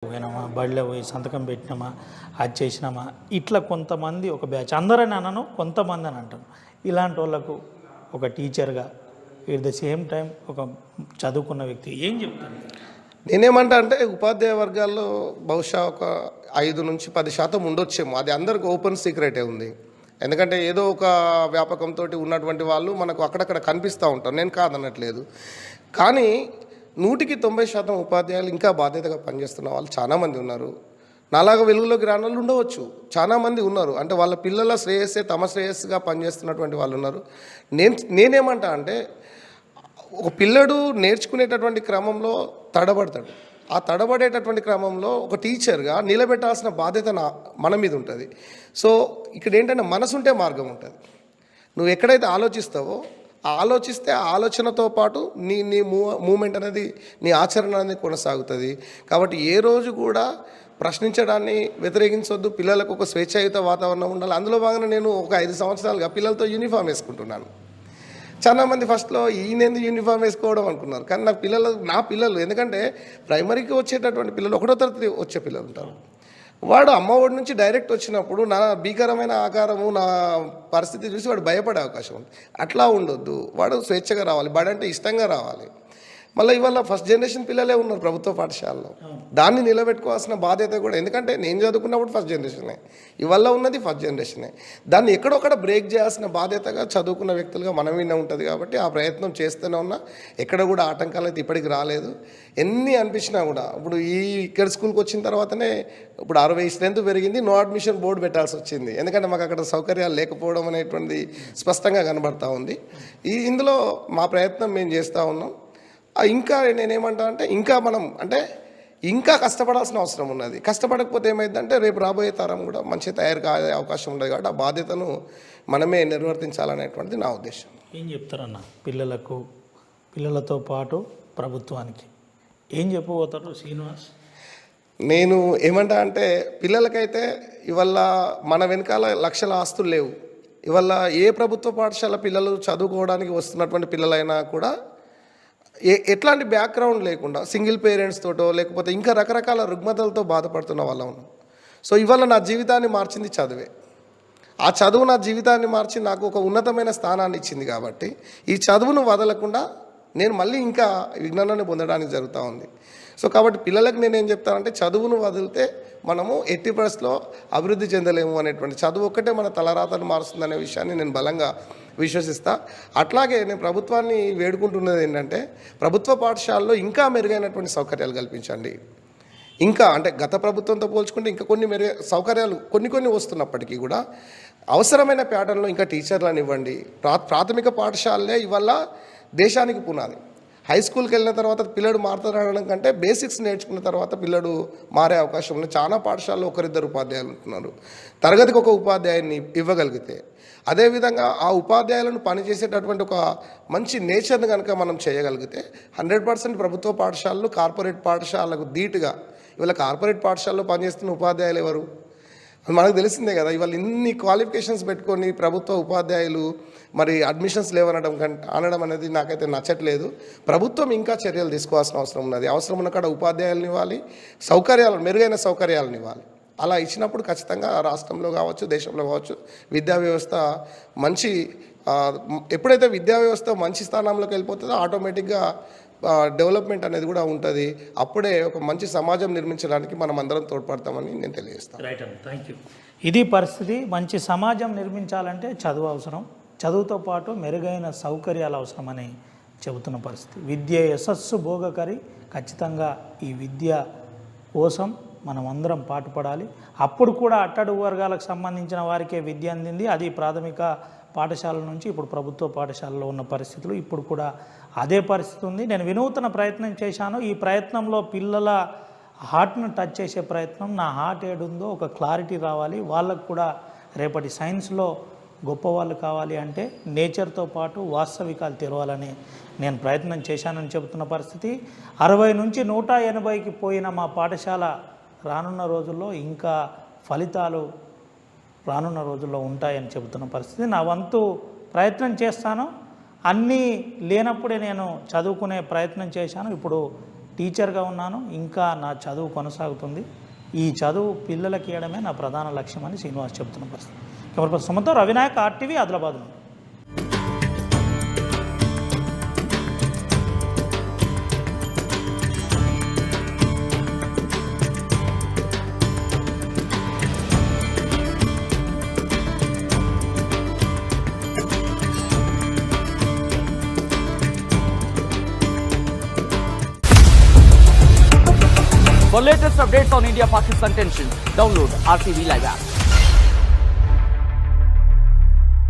పోయినామా, బడిలో పోయి సంతకం పెట్టినామా, అది చేసినామా, ఇట్లా కొంతమంది ఒక బ్యాచ్, అందరని అనను, కొంతమంది అని అంటాను. ఇలాంటి వాళ్ళకు ఒక టీచర్గా ఎట్ ద సేమ్ టైం ఒక చదువుకున్న వ్యక్తి ఏం చెప్తాను? నేనేమంటా అంటే ఉపాధ్యాయ వర్గాల్లో బహుశా ఒక 5-10% ఉండొచ్చేమో. అది అందరికి ఓపెన్ సీక్రెటే ఉంది. ఎందుకంటే ఏదో ఒక వ్యాపకంతో ఉన్నటువంటి వాళ్ళు మనకు అక్కడక్కడ కనిపిస్తూ ఉంటారు. నేను కాదనట్లేదు. కానీ 100% ఉపాధ్యాయులు ఇంకా బాధ్యతగా పనిచేస్తున్న వాళ్ళు చాలామంది ఉన్నారు. నాలాగా వెలుగులోకి రాని వాళ్ళు ఉండవచ్చు, చాలామంది ఉన్నారు. అంటే వాళ్ళ పిల్లల శ్రేయస్సే తమ శ్రేయస్సుగా పనిచేస్తున్నటువంటి వాళ్ళు ఉన్నారు. నేనేమంటా అంటే ఒక పిల్లడు నేర్చుకునేటటువంటి క్రమంలో తడబడతాడు. ఆ తడబడేటటువంటి క్రమంలో ఒక టీచర్గా నిలబెట్టాల్సిన బాధ్యత మన మీద ఉంటుంది. సో ఇక్కడ ఏంటంటే మనసు ఉంటే మార్గం ఉంటుంది. నువ్వు ఎక్కడైతే ఆలోచిస్తావో ఆలోచిస్తే ఆ ఆలోచనతో పాటు నీ నీ మూమెంట్ అనేది, నీ ఆచరణ అనేది కొనసాగుతుంది. కాబట్టి ఏ రోజు కూడా ప్రశ్నించడాన్ని వ్యతిరేకించవద్దు. పిల్లలకు ఒక స్వేచ్ఛాయుత వాతావరణం ఉండాలి. అందులో భాగంగా నేను ఒక 5 సంవత్సరాలుగా పిల్లలతో యూనిఫామ్ వేసుకుంటున్నాను. చాలామంది ఫస్ట్లో ఈయనేంది యూనిఫామ్ వేసుకోవడం అనుకున్నారు. కానీ నా పిల్లలు ఎందుకంటే ప్రైమరీకి వచ్చేటటువంటి పిల్లలు 1వ తరగతి వచ్చే పిల్లలు ఉంటారు. వాడు అమ్మఒడి నుంచి డైరెక్ట్ వచ్చినప్పుడు నా భీకరమైన ఆకారము, నా పరిస్థితి చూసి వాడు భయపడే అవకాశం ఉంది. అట్లా ఉండొద్దు. వాడు స్వేచ్ఛగా రావాలి, బడి అంటే ఇష్టంగా రావాలి. మళ్ళీ ఇవాళ ఫస్ట్ జనరేషన్ పిల్లలే ఉన్నారు ప్రభుత్వ పాఠశాలలో. దాన్ని నిలబెట్టుకోవాల్సిన బాధ్యత కూడా, ఎందుకంటే నేను చదువుకున్నప్పుడు ఫస్ట్ జనరేషనే, ఇవాళ ఉన్నది ఫస్ట్ జనరేషనే. దాన్ని ఎక్కడొక్కడ బ్రేక్ చేయాల్సిన బాధ్యతగా చదువుకున్న వ్యక్తులుగా మన మీద ఉంటుంది. కాబట్టి ఆ ప్రయత్నం చేస్తూనే ఉన్నా. ఎక్కడ కూడా ఆటంకాలు అయితే ఇప్పటికి రాలేదు. ఎన్ని అనిపించినా కూడా ఇప్పుడు ఇక్కడ స్కూల్కి వచ్చిన తర్వాతనే ఇప్పుడు 60 స్ట్రెంత్ పెరిగింది. నో అడ్మిషన్ బోర్డు పెట్టాల్సి వచ్చింది. ఎందుకంటే మాకు అక్కడ సౌకర్యాలు లేకపోవడం అనేటువంటిది స్పష్టంగా కనబడతా ఉంది. ఇందులో మా ప్రయత్నం మేము చేస్తూ ఉన్నాం. ఇంకా నేనేమంటా అంటే ఇంకా కష్టపడాల్సిన అవసరం ఉన్నది. కష్టపడకపోతే ఏమైందంటే రేపు రాబోయే తరం కూడా మంచి తయారు కాయే అవకాశం ఉండదు. కాబట్టి ఆ బాధ్యతను మనమే నిర్వర్తించాలనేటువంటిది నా ఉద్దేశం. ఏం చెప్తారన్న పిల్లలతో పాటు ప్రభుత్వానికి ఏం చెప్పబోతారు శ్రీనివాస్? నేను ఏమంటా అంటే పిల్లలకైతే ఇవాళ మన వెనకాల లక్షల ఆస్తులు లేవు. ఇవాళ ఏ ప్రభుత్వ పాఠశాల పిల్లలు చదువుకోవడానికి వస్తున్నటువంటి పిల్లలైనా కూడా ఎట్లాంటి బ్యాక్గ్రౌండ్ లేకుండా సింగిల్ పేరెంట్స్ తోటో లేకపోతే ఇంకా రకరకాల రుగ్మతలతో బాధపడుతున్న వాళ్ళ ఉన్నాం. సో ఇవాళ నా జీవితాన్ని మార్చింది చదువే. ఆ చదువు నా జీవితాన్ని మార్చి నాకు ఒక ఉన్నతమైన స్థానాన్ని ఇచ్చింది. కాబట్టి ఈ చదువును వదలకుండా నేను మళ్ళీ ఇంకా విజ్ఞానాన్ని పొందడానికి జరుగుతూ ఉంది. సో కాబట్టి పిల్లలకు నేనేం చెప్తానంటే చదువును వదిలితే మనము ఎట్టి పరిస్థితిలో అభివృద్ధి చెందలేము అనేటువంటి, చదువు ఒక్కటే మన తలరాతను మారుస్తుందనే విషయాన్ని నేను బలంగా విశ్వసిస్తా. అట్లాగే నేను ప్రభుత్వాన్ని వేడుకుంటున్నది ఏంటంటే ప్రభుత్వ పాఠశాలలో ఇంకా మెరుగైనటువంటి సౌకర్యాలు కల్పించండి. ఇంకా అంటే గత ప్రభుత్వంతో పోల్చుకుంటే ఇంకా కొన్ని సౌకర్యాలు కొన్ని వస్తున్నప్పటికీ కూడా అవసరమైన ప్యాటర్న్లో ఇంకా టీచర్లను ఇవ్వండి. ప్రాథమిక పాఠశాలలే ఇవాళ దేశానికి పునాది. హై స్కూల్కి వెళ్ళిన తర్వాత పిల్లడు మారుతారనడం కంటే బేసిక్స్ నేర్చుకున్న తర్వాత పిల్లడు మారే అవకాశం ఉంది. చాలా పాఠశాలలో 1-2 ఉపాధ్యాయులు ఉంటున్నారు. తరగతికి ఒక ఉపాధ్యాయుని ఇవ్వగలిగితే, అదేవిధంగా ఆ ఉపాధ్యాయులను పనిచేసేటటువంటి ఒక మంచి నేచర్ని కనుక మనం చేయగలిగితే 100% ప్రభుత్వ పాఠశాలలు కార్పొరేట్ పాఠశాలకు ధీటుగా, ఇవాళ కార్పొరేట్ పాఠశాలలో పనిచేస్తున్న ఉపాధ్యాయులు ఎవరు మనకు తెలిసిందే కదా. ఇవాళ ఇన్ని క్వాలిఫికేషన్స్ పెట్టుకొని ప్రభుత్వ ఉపాధ్యాయులు మరి అడ్మిషన్స్ లేవనడం అనడం అనేది నాకైతే నచ్చట్లేదు. ప్రభుత్వం ఇంకా చర్యలు తీసుకోవాల్సిన అవసరం ఉన్నది. అవసరం ఉన్న కాడ ఉపాధ్యాయులను ఇవ్వాలి, మెరుగైన సౌకర్యాలను ఇవ్వాలి. అలా ఇచ్చినప్పుడు ఖచ్చితంగా రాష్ట్రంలో కావచ్చు, దేశంలో కావచ్చు విద్యా వ్యవస్థ ఎప్పుడైతే విద్యా వ్యవస్థ మంచి స్థానంలోకి వెళ్ళిపోతుందో ఆటోమేటిక్గా డెవలప్మెంట్ అనేది కూడా ఉంటుంది. అప్పుడే ఒక మంచి సమాజం నిర్మించడానికి మనం అందరం తోడ్పడతామని నేను తెలియజేస్తాను. రైట్ అండి, థ్యాంక్ యూ. ఇది పరిస్థితి. మంచి సమాజం నిర్మించాలంటే చదువు అవసరం. చదువుతో పాటు మెరుగైన సౌకర్యాలు అవసరమని చెబుతున్న పరిస్థితి. విద్య యశస్సు భోగకరి. ఖచ్చితంగా ఈ విద్య కోసం మనం అందరం పాటుపడాలి. అప్పుడు కూడా అట్టడుగు వర్గాలకు సంబంధించిన వారికే విద్య అందింది. అది ప్రాథమిక పాఠశాల నుంచి ఇప్పుడు ప్రభుత్వ పాఠశాలలో ఉన్న పరిస్థితులు. ఇప్పుడు కూడా అదే పరిస్థితి ఉంది. నేను వినూతన ప్రయత్నం చేశాను. ఈ ప్రయత్నంలో పిల్లల హార్ట్ను టచ్ చేసే ప్రయత్నం. నా హార్ట్ ఏడుందో ఒక క్లారిటీ రావాలి. వాళ్ళకు కూడా రేపటి సైన్స్లో గొప్పవాళ్ళు కావాలి అంటే నేచర్తో పాటు వాస్తవికాలు తెరవాలని నేను ప్రయత్నం చేశానని చెబుతున్న పరిస్థితి. 60 నుంచి 180కి పోయిన మా పాఠశాల రానున్న రోజుల్లో ఇంకా ఫలితాలు రానున్న రోజుల్లో ఉంటాయని చెబుతున్న పరిస్థితి. నా వంతు ప్రయత్నం చేస్తాను. అన్నీ లేనప్పుడే నేను చదువుకునే ప్రయత్నం చేశాను. ఇప్పుడు టీచర్గా ఉన్నాను, ఇంకా నా చదువు కొనసాగుతుంది. ఈ చదువు పిల్లలకి ఇవ్వడమే నా ప్రధాన లక్ష్యం అని శ్రీనివాస్ చెబుతున్న పరిస్థితి. కెమెరా సుమతో రవినాయక్, RTV, ఆదిలాబాద్ నుండి. For latest updates on India-Pakistan tensions, download RTV Live app.